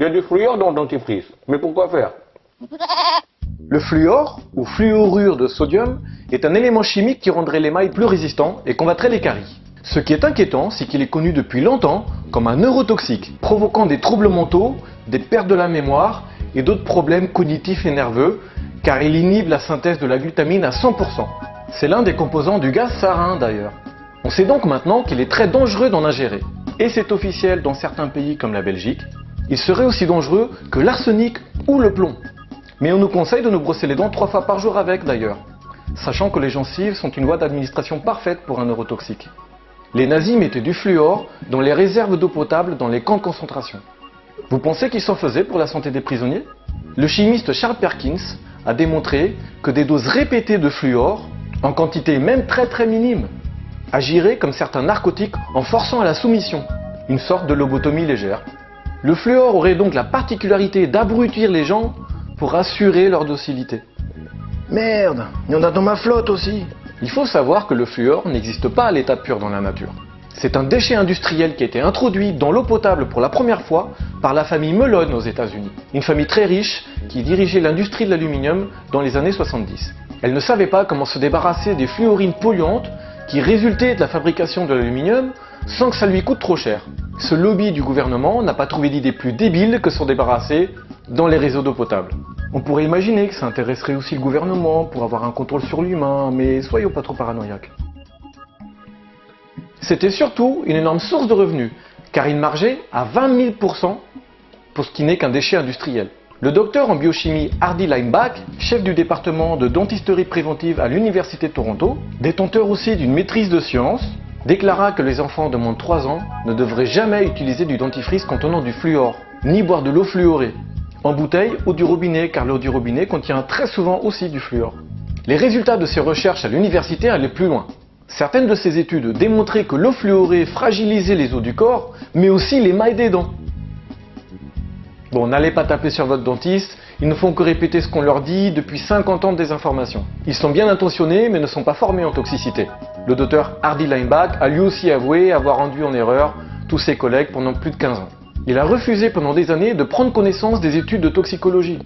Il y a du fluor dans le dentifrice. Mais pourquoi faire? Le fluor, ou fluorure de sodium, est un élément chimique qui rendrait l'émail plus résistant et combattrait les caries. Ce qui est inquiétant, c'est qu'il est connu depuis longtemps comme un neurotoxique, provoquant des troubles mentaux, des pertes de la mémoire et d'autres problèmes cognitifs et nerveux, car il inhibe la synthèse de la glutamine à 100%. C'est l'un des composants du gaz sarin d'ailleurs. On sait donc maintenant qu'il est très dangereux d'en ingérer. Et c'est officiel dans certains pays comme la Belgique. Il serait aussi dangereux que l'arsenic ou le plomb. Mais on nous conseille de nous brosser les dents 3 fois par jour avec d'ailleurs, sachant que les gencives sont une voie d'administration parfaite pour un neurotoxique. Les nazis mettaient du fluor dans les réserves d'eau potable dans les camps de concentration. Vous pensez qu'ils s'en faisaient pour la santé des prisonniers? Le chimiste Charles Perkins a démontré que des doses répétées de fluor, en quantité même très minime, agiraient comme certains narcotiques en forçant à la soumission, une sorte de lobotomie légère. Le fluor aurait donc la particularité d'abrutir les gens pour assurer leur docilité. Merde, il y en a dans ma flotte aussi. Il faut savoir que le fluor n'existe pas à l'état pur dans la nature. C'est un déchet industriel qui a été introduit dans l'eau potable pour la première fois par la famille Mellon aux États-Unis. Une famille très riche qui dirigeait l'industrie de l'aluminium dans les années 70. Elle ne savait pas comment se débarrasser des fluorines polluantes qui résultaient de la fabrication de l'aluminium sans que ça lui coûte trop cher. Ce lobby du gouvernement n'a pas trouvé d'idée plus débile que s'en débarrasser dans les réseaux d'eau potable. On pourrait imaginer que ça intéresserait aussi le gouvernement pour avoir un contrôle sur l'humain, mais soyons pas trop paranoïaques. C'était surtout une énorme source de revenus, car il margeait à 20 000% pour ce qui n'est qu'un déchet industriel. Le docteur en biochimie Hardy Lineback, chef du département de dentisterie préventive à l'Université de Toronto, détenteur aussi d'une maîtrise de sciences, déclara que les enfants de moins de 3 ans ne devraient jamais utiliser du dentifrice contenant du fluor, ni boire de l'eau fluorée, en bouteille ou du robinet, car l'eau du robinet contient très souvent aussi du fluor. Les résultats de ces recherches à l'université allaient plus loin. Certaines de ces études démontraient que l'eau fluorée fragilisait les os du corps, mais aussi l'émail des dents. Bon, n'allez pas taper sur votre dentiste, ils ne font que répéter ce qu'on leur dit depuis 50 ans de désinformation. Ils sont bien intentionnés, mais ne sont pas formés en toxicité. Le docteur Hardy Lineback a lui aussi avoué avoir rendu en erreur tous ses collègues pendant plus de 15 ans. Il a refusé pendant des années de prendre connaissance des études de toxicologie,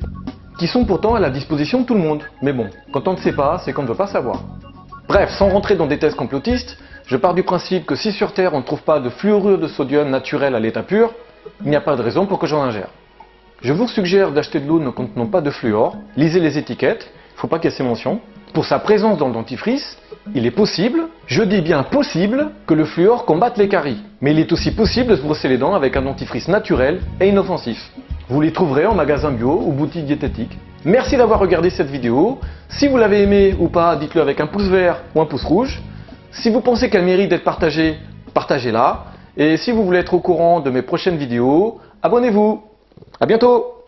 qui sont pourtant à la disposition de tout le monde. Mais bon, quand on ne sait pas, c'est qu'on ne veut pas savoir. Bref, sans rentrer dans des thèses complotistes, je pars du principe que si sur Terre on ne trouve pas de fluorure de sodium naturel à l'état pur, il n'y a pas de raison pour que j'en ingère. Je vous suggère d'acheter de l'eau ne contenant pas de fluor, lisez les étiquettes, il ne faut pas qu'il y ait ces mentions. Pour sa présence dans le dentifrice, il est possible, je dis bien possible, que le fluor combatte les caries. Mais il est aussi possible de se brosser les dents avec un dentifrice naturel et inoffensif. Vous les trouverez en magasin bio ou boutique diététique. Merci d'avoir regardé cette vidéo. Si vous l'avez aimée ou pas, dites-le avec un pouce vert ou un pouce rouge. Si vous pensez qu'elle mérite d'être partagée, partagez-la. Et si vous voulez être au courant de mes prochaines vidéos, abonnez-vous. À bientôt!